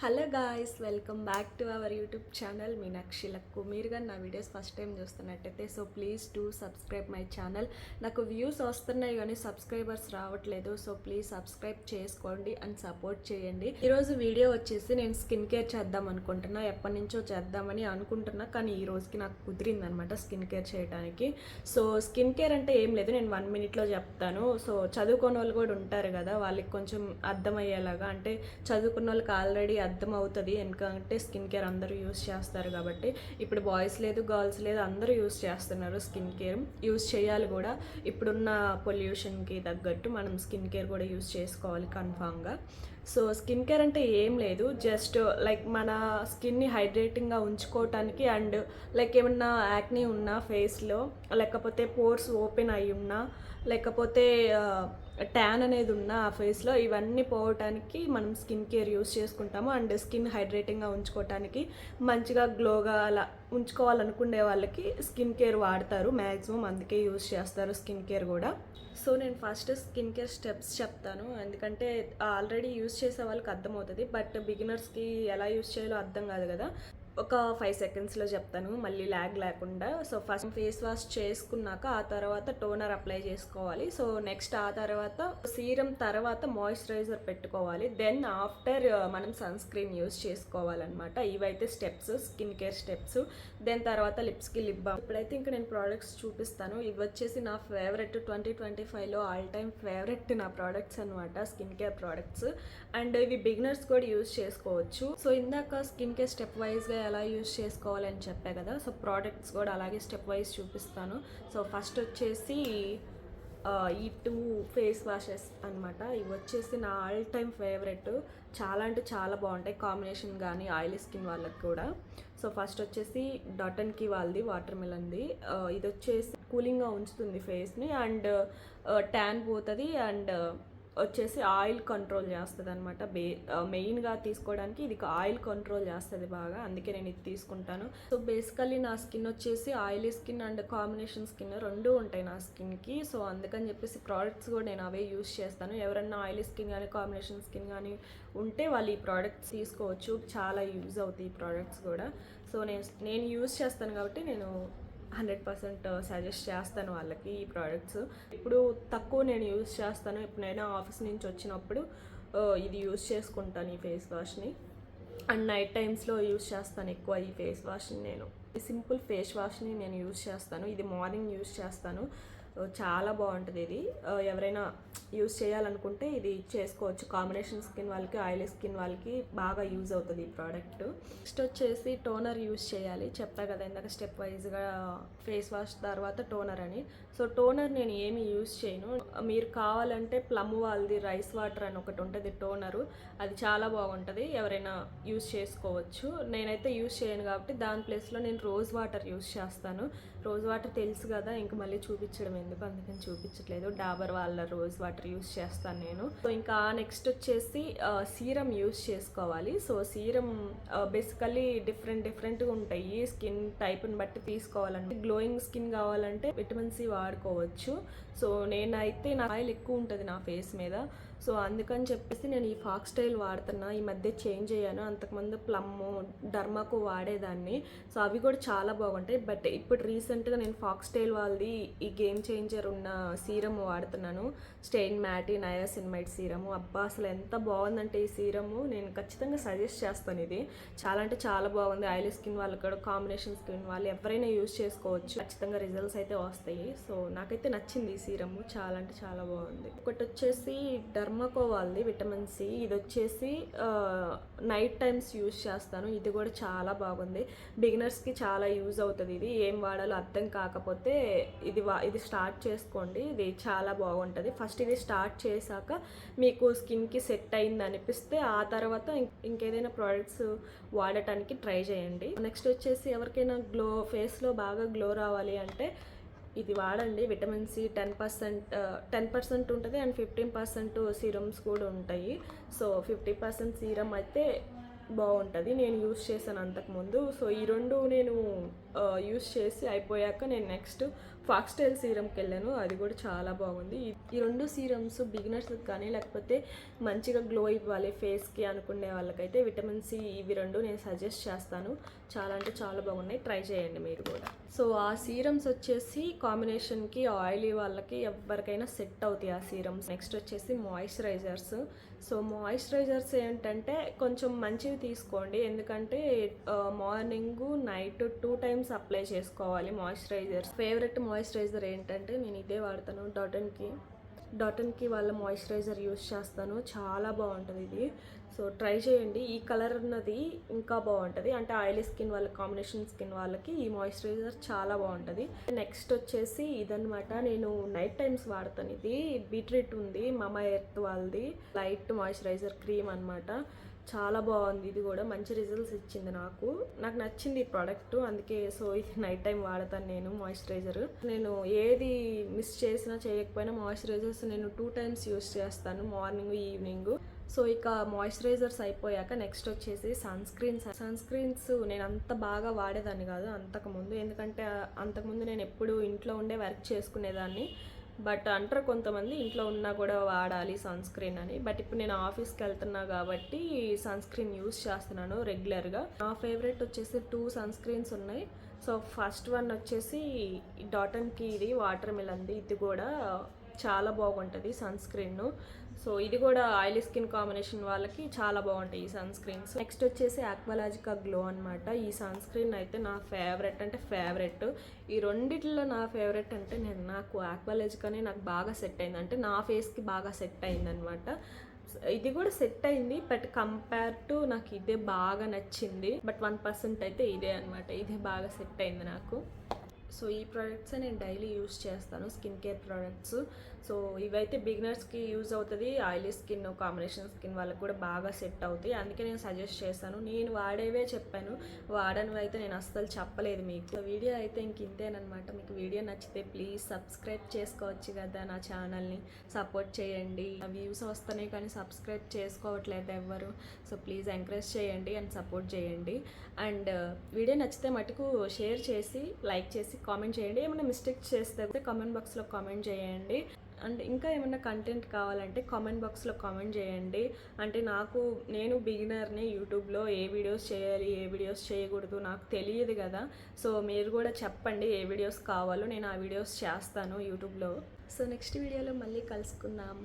Hello guys, welcome back to our YouTube channel Meenakshi luck. మీరు కానీ నా వీడియోస్ ఫస్ట్ టైం చూస్తున్నట్టయితే so please to subscribe my channel. నాకు views వస్తున్నాయి కానీ సబ్స్క్రైబర్స్ రావట్లేదు. సో ప్లీజ్ సబ్స్క్రైబ్ చేసుకోండి అండ్ సపోర్ట్ చేయండి. ఈరోజు వీడియో వచ్చేసి నేను స్కిన్ కేర్ చేద్దాం అనుకుంటున్నా. ఎప్పటి నుంచో చేద్దామని అనుకుంటున్నా కానీ ఈ రోజుకి నాకు కుదిరింది అనమాట స్కిన్ కేర్ చేయడానికి. సో స్కిన్ కేర్ అంటే ఏం లేదు, నేను 1 minute చెప్తాను. సో చదువుకున్న వాళ్ళు కూడా ఉంటారు కదా, వాళ్ళకి కొంచెం అర్థమయ్యేలాగా, అంటే చదువుకున్న వాళ్ళకి ఆల్రెడీ అర్థం అవుతుంది. ఎందుకంటే స్కిన్ కేర్ అందరూ యూస్ చేస్తారు కాబట్టి. ఇప్పుడు బాయ్స్ లేదు, గర్ల్స్ లేదు, అందరూ యూస్ చేస్తున్నారు స్కిన్ కేర్. యూస్ చేయాలి కూడా. ఇప్పుడున్న పొల్యూషన్కి తగ్గట్టు మనం స్కిన్ కేర్ కూడా యూస్ చేసుకోవాలి కన్ఫామ్గా. సో స్కిన్ కేర్ అంటే ఏం లేదు, జస్ట్ లైక్ మన స్కిన్ని హైడ్రేటింగ్గా ఉంచుకోవటానికి అండ్ లైక్ ఏమన్నా యాక్నీ ఉన్నా ఫేస్లో, లేకపోతే పోర్స్ ఓపెన్ అయి ఉన్నా, లేకపోతే ట్యాన్ అనేది ఉన్న ఆ ఫేస్లో, ఇవన్నీ పోవటానికి మనం స్కిన్ కేర్ యూస్ చేసుకుంటాము. అండ్ స్కిన్ హైడ్రేటింగ్గా ఉంచుకోవటానికి, మంచిగా గ్లోగా అలా ఉంచుకోవాలనుకునే వాళ్ళకి స్కిన్ కేర్ వాడతారు మ్యాక్సిమం, అందుకే యూస్ చేస్తారు స్కిన్ కేర్ కూడా. సో నేను ఫస్ట్ స్కిన్ కేర్ స్టెప్స్ చెప్తాను, ఎందుకంటే ఆల్రెడీ యూస్ చేసే వాళ్ళకి అర్థమవుతుంది, బట్ బిగినర్స్కి ఎలా యూస్ చేయాలో అర్థం కాదు కదా. ఒక 5 secondsలో చెప్తాను, మళ్ళీ ల్యాగ్ లేకుండా. సో ఫస్ట్ ఫేస్ వాష్ చేసుకున్నాక ఆ తర్వాత టోనర్ అప్లై చేసుకోవాలి. సో నెక్స్ట్ ఆ తర్వాత సీరం తర్వాత మాయిశ్చరైజర్ పెట్టుకోవాలి. దెన్ ఆఫ్టర్ మనం సన్ స్క్రీన్ యూస్ చేసుకోవాలన్నమాట. ఇవైతే steps, skin care steps. Then తర్వాత లిప్స్కి లిప్ బామ్. ఇప్పుడైతే ఇంకా నేను ప్రోడక్ట్స్ చూపిస్తాను. ఇవి వచ్చేసి నా ఫేవరెట్ 2025లో ఆల్ టైమ్ ఫేవరెట్ నా ప్రోడక్ట్స్ అనమాట, స్కిన్ కేర్ ప్రోడక్ట్స్. అండ్ ఇవి బిగినర్స్ కూడా యూస్ చేసుకోవచ్చు. సో ఇందాక స్కిన్ కేర్ స్టెప్ వైజ్గా ఎలా యూస్ చేసుకోవాలని చెప్పా కదా, సో ప్రోడక్ట్స్ కూడా అలాగే స్టెప్ వైజ్ చూపిస్తాను. సో ఫస్ట్ వచ్చేసి ఈ 2 ఫేస్ వాషెస్ అనమాట. ఇవి వచ్చేసి నా ఆల్ టైమ్ ఫేవరెట్. చాలా అంటే చాలా బాగుంటాయి కాంబినేషన్ కానీ ఆయిలీ స్కిన్ వాళ్ళకి కూడా. సో ఫస్ట్ వచ్చేసి డాట్ అండ్ కీ వాళ్ళది వాటర్ మిలన్ది. ఇది వచ్చేసి కూలింగ్గా ఉంచుతుంది ఫేస్ని అండ్ ట్యాన్ పోతుంది అండ్ వచ్చేసి ఆయిల్ కంట్రోల్ చేస్తుంది అనమాట. మెయిన్గా తీసుకోవడానికి ఇది ఆయిల్ కంట్రోల్ చేస్తుంది బాగా, అందుకే నేను ఇది తీసుకుంటాను. సో బేసికల్లీ నా స్కిన్ వచ్చేసి oily skin and combination skin రెండూ ఉంటాయి నా స్కిన్కి. సో అందుకని చెప్పేసి ప్రోడక్ట్స్ కూడా నేను అవే యూస్ చేస్తాను. ఎవరన్నా ఆయిలీ స్కిన్ కానీ కాంబినేషన్ స్కిన్ కానీ ఉంటే వాళ్ళు ఈ ప్రోడక్ట్స్ తీసుకోవచ్చు, చాలా యూజ్ అవుతాయి ఈ ప్రోడక్ట్స్ కూడా. సో నేను యూజ్ చేస్తాను కాబట్టి నేను 100% సజెస్ట్ చేస్తాను వాళ్ళకి ఈ ప్రోడక్ట్స్. ఇప్పుడు తక్కువ నేను యూజ్ చేస్తాను, ఎప్పుడైనా ఆఫీస్ నుంచి వచ్చినప్పుడు ఇది యూజ్ చేసుకుంటాను ఈ ఫేస్ వాష్ని. అండ్ నైట్ టైమ్స్లో యూజ్ చేస్తాను ఎక్కువ ఈ ఫేస్ వాష్ని. నేను సింపుల్ ఫేస్ వాష్ని నేను యూజ్ చేస్తాను, ఇది మార్నింగ్ యూజ్ చేస్తాను. చాలా బాగుంటుంది ఇది. ఎవరైనా యూజ్ చేయాలనుకుంటే ఇది చేసుకోవచ్చు. కాంబినేషన్ స్కిన్ వాళ్ళకి, ఆయిలీ స్కిన్ వాళ్ళకి బాగా యూజ్ అవుతుంది ఈ ప్రోడక్ట్. నెక్స్ట్ వచ్చేసి టోనర్ యూజ్ చేయాలి. చెప్పా కదా ఇందాక స్టెప్ వైజ్గా ఫేస్ వాష్ తర్వాత టోనర్ అని. సో టోనర్ నేను ఏమి యూజ్ చేయను. మీరు కావాలంటే ప్లమ్ వాళ్ళది రైస్ వాటర్ అని ఒకటి ఉంటుంది టోనరు, అది చాలా బాగుంటుంది, ఎవరైనా యూజ్ చేసుకోవచ్చు. నేనైతే యూజ్ చేయను కాబట్టి దాని ప్లేస్లో నేను రోజ్ వాటర్ యూజ్ చేస్తాను. రోజ్ వాటర్ తెలుసు కదా, ఇంక మళ్ళీ చూపించడం ఎందుకు, అందుకని చూపించట్లేదు. డాబర్ వాళ్ళ రోజ్ వాటర్ యూజ్ చేస్తాను నేను. సో ఇంకా నెక్స్ట్ వచ్చేసి సీరం యూజ్ చేసుకోవాలి. సో సీరం బేసికల్లీ డిఫరెంట్గా ఉంటాయి, స్కిన్ టైప్ని బట్టి తీసుకోవాలంటే. గ్లోయింగ్ స్కిన్ కావాలంటే విటమిన్ సి వాడుకోవచ్చు. సో నేనైతే నా ఆయిల్ ఎక్కువ ఉంటుంది నా ఫేస్ మీద, సో అందుకని చెప్పేసి నేను ఈ ఫాక్స్టైల్ వాడుతున్నా. ఈ మధ్య చేంజ్ అయ్యాను, అంతకుముందు ప్లమ్, డర్మాకో వాడేదాన్ని. సో అవి కూడా చాలా బాగుంటాయి, బట్ ఇప్పుడు రీసెంట్గా నేను ఫాక్స్టైల్ వాళ్ళది ఈ గేమ్ చేంజర్ ఉన్న సీరమ్ వాడుతున్నాను, స్టెయిన్ మ్యాటీ నయాసినమైడ్ సీరము. అబ్బా అసలు ఎంత బాగుందంటే ఈ సీరము, నేను ఖచ్చితంగా సజెస్ట్ చేస్తాను. ఇది చాలా అంటే చాలా బాగుంది. ఆయిలీ స్కిన్ వాళ్ళు కూడా, కాంబినేషన్ స్కిన్ వాళ్ళు ఎవరైనా యూజ్ చేసుకోవచ్చు, ఖచ్చితంగా రిజల్ట్స్ అయితే వస్తాయి. సో నాకైతే నచ్చింది ఈ సీరము, చాలా అంటే చాలా బాగుంది. ఒకటి వచ్చేసి డర్మాకో వాళ్ళది విటమిన్ సి. ఇది వచ్చేసి నైట్ టైమ్స్ యూజ్ చేస్తాను, ఇది కూడా చాలా బాగుంది. బిగినర్స్కి చాలా యూజ్ అవుతుంది ఇది. ఏం వాడాలో అర్థం కాకపోతే ఇది స్టార్ట్ చేసుకోండి, ఇది చాలా బాగుంటుంది. ఫస్ట్ ఇది స్టార్ట్ చేశాక మీకు స్కిన్కి సెట్ అయింది అనిపిస్తే ఆ తర్వాత ఇంకేదైనా ప్రోడక్ట్స్ వాడటానికి ట్రై చేయండి. నెక్స్ట్ వచ్చేసి ఎవరికైనా ఫేస్లో బాగా గ్లో రావాలి అంటే ఇది వాడండి. విటమిన్ సి 10% ఉంటుంది అండ్ 15% సీరమ్స్ కూడా ఉంటాయి. సో 50% సీరం అయితే బాగుంటుంది, నేను యూస్ చేశాను అంతకుముందు. సో ఈ రెండు నేను యూస్ చేసి అయిపోయాక నేను నెక్స్ట్ ఫాక్స్టైల్ సీరంకి వెళ్ళాను, అది కూడా చాలా బాగుంది. ఈ రెండు సీరమ్స్ బిగినర్స్కి కానీ లేకపోతే మంచిగా గ్లో ఇవ్వాలి ఫేస్కి అనుకునే వాళ్ళకైతే విటమిన్ సి ఇవి రెండు నేను సజెస్ట్ చేస్తాను. చాలా అంటే చాలా బాగున్నాయి, ట్రై చేయండి మీరు కూడా. సో ఆ సీరమ్స్ వచ్చేసి కాంబినేషన్కి ఆయిలీ వాళ్ళకి ఎవరికైనా సెట్ అవుతాయి ఆ సీరమ్స్. నెక్స్ట్ వచ్చేసి మాయిశ్చరైజర్స్. సో మాయిశ్చరైజర్స్ ఏంటంటే కొంచెం మంచివి తీసుకోండి, ఎందుకంటే మార్నింగ్ నైట్ 2 టైమ్స్ అప్లై చేసుకోవాలి మాయిశ్చరైజర్స్. ఫేవరెట్ మాయిశ్చరైజర్ ఏంటంటే నేను ఇదే వాడతాను, డాటన్కి వాళ్ళ మాయిశ్చరైజర్ యూస్ చేస్తాను, చాలా బాగుంటుంది ఇది. సో ట్రై చేయండి. ఈ కలర్ అన్నది ఇంకా బాగుంటుంది, అంటే ఆయిలీ స్కిన్ వాళ్ళకి, కాంబినేషన్ స్కిన్ వాళ్ళకి ఈ మాయిశ్చరైజర్ చాలా బాగుంటుంది. నెక్స్ట్ వచ్చేసి ఇదనమాట, నేను నైట్ టైమ్స్ వాడతాను. ఇది బీట్రూట్ ఉంది మమా ఎర్త్ వాళ్ళది లైట్ మాయిశ్చరైజర్ క్రీమ్ అనమాట. చాలా బాగుంది, ఇది కూడా మంచి రిజల్ట్స్ ఇచ్చింది నాకు నచ్చింది ఈ ప్రోడక్ట్, అందుకే సో ఇది నైట్ టైం వాడతాను నేను మాయిశ్చరైజర్. నేను ఏది మిస్ చేసినా చేయకపోయినా మాయిశ్చరైజర్స్ నేను 2 టైమ్స్ యూస్ చేస్తాను, మార్నింగ్ ఈవినింగ్. సో ఇక మాయిశ్చరైజర్స్ అయిపోయాక నెక్స్ట్ వచ్చేసి సన్ స్క్రీన్స్ నేను అంత బాగా వాడేదాన్ని కాదు అంతకుముందు, ఎందుకంటే అంతకుముందు నేను ఎప్పుడు ఇంట్లో ఉండే వర్క్ చేసుకునేదాన్ని. బట్ అంటారు కొంతమంది ఇంట్లో ఉన్నా కూడా వాడాలి సన్ స్క్రీన్ అని, బట్ ఇప్పుడు నేను ఆఫీస్కి వెళ్తున్నా కాబట్టి సన్ స్క్రీన్ యూస్ చేస్తున్నాను రెగ్యులర్గా. నా ఫేవరెట్ వచ్చేసి 2 సన్ స్క్రీన్స్ ఉన్నాయి. సో ఫస్ట్ వన్ వచ్చేసి డాటన్కి ఇది వాటర్ మిలన్ది, ఇది కూడా చాలా బాగుంటుంది సన్ స్క్రీన్. సో ఇది కూడా ఆయిలీ స్కిన్ కాంబినేషన్ వాళ్ళకి చాలా బాగుంటాయి ఈ సన్ స్క్రీన్స్. నెక్స్ట్ వచ్చేసి ఆక్వాలాజికా గ్లో అనమాట. ఈ సన్ స్క్రీన్ అయితే నా ఫేవరెట్ అంటే ఫేవరెట్. ఈ రెండిట్లో నా ఫేవరెట్ అంటే నాకు ఆక్వాలాజికానే నాకు బాగా సెట్ అయింది, అంటే నా ఫేస్కి బాగా సెట్ అయింది అనమాట. ఇది కూడా సెట్ అయింది, బట్ కంపేర్ టు నాకు ఇదే బాగా నచ్చింది. బట్ 1% అయితే ఇదే అనమాట, ఇదే బాగా సెట్ అయింది నాకు. సో ఈ ప్రోడక్ట్స్ నేను డైలీ యూస్ చేస్తాను, స్కిన్ కేర్ ప్రోడక్ట్స్. సో ఇవైతే బిగినర్స్కి యూజ్ అవుతుంది, ఆయిలీ స్కిన్, కాంబినేషన్ స్కిన్ వాళ్ళకి కూడా బాగా సెట్ అవుతాయి, అందుకే నేను సజెస్ట్ చేస్తాను. నేను వాడేవే చెప్పాను, వాడనివి అయితే నేను అస్సలు చెప్పలేదు మీకు. వీడియో అయితే ఇంక ఇంతేనమాట. మీకు వీడియో నచ్చితే ప్లీజ్ సబ్స్క్రైబ్ చేసుకోవచ్చు కదా నా ఛానల్ని, సపోర్ట్ చేయండి. వ్యూస్ వస్తున్నాయి కానీ సబ్స్క్రైబ్ చేసుకోవట్లేదు ఎవ్వరు. సో ప్లీజ్ ఎంకరేజ్ చేయండి అండ్ సపోర్ట్ చేయండి. అండ్ వీడియో నచ్చితే మటుకు షేర్ చేసి లైక్ చేసి కామెంట్ చేయండి. ఏమైనా మిస్టేక్స్ చేస్తే కామెంట్ బాక్స్లో కామెంట్ చేయండి. అండ్ ఇంకా ఏమైనా కంటెంట్ కావాలంటే కామెంట్ బాక్స్లో కామెంట్ చేయండి. అంటే నేను బిగినర్ని, యూట్యూబ్లో ఏ వీడియోస్ చేయాలి ఏ వీడియోస్ చేయకూడదు నాకు తెలియదు కదా. సో మీరు కూడా చెప్పండి ఏ వీడియోస్ కావాలో, నేను ఆ వీడియోస్ చేస్తాను యూట్యూబ్లో. సో నెక్స్ట్ వీడియోలో మళ్ళీ కలుసుకుందాం.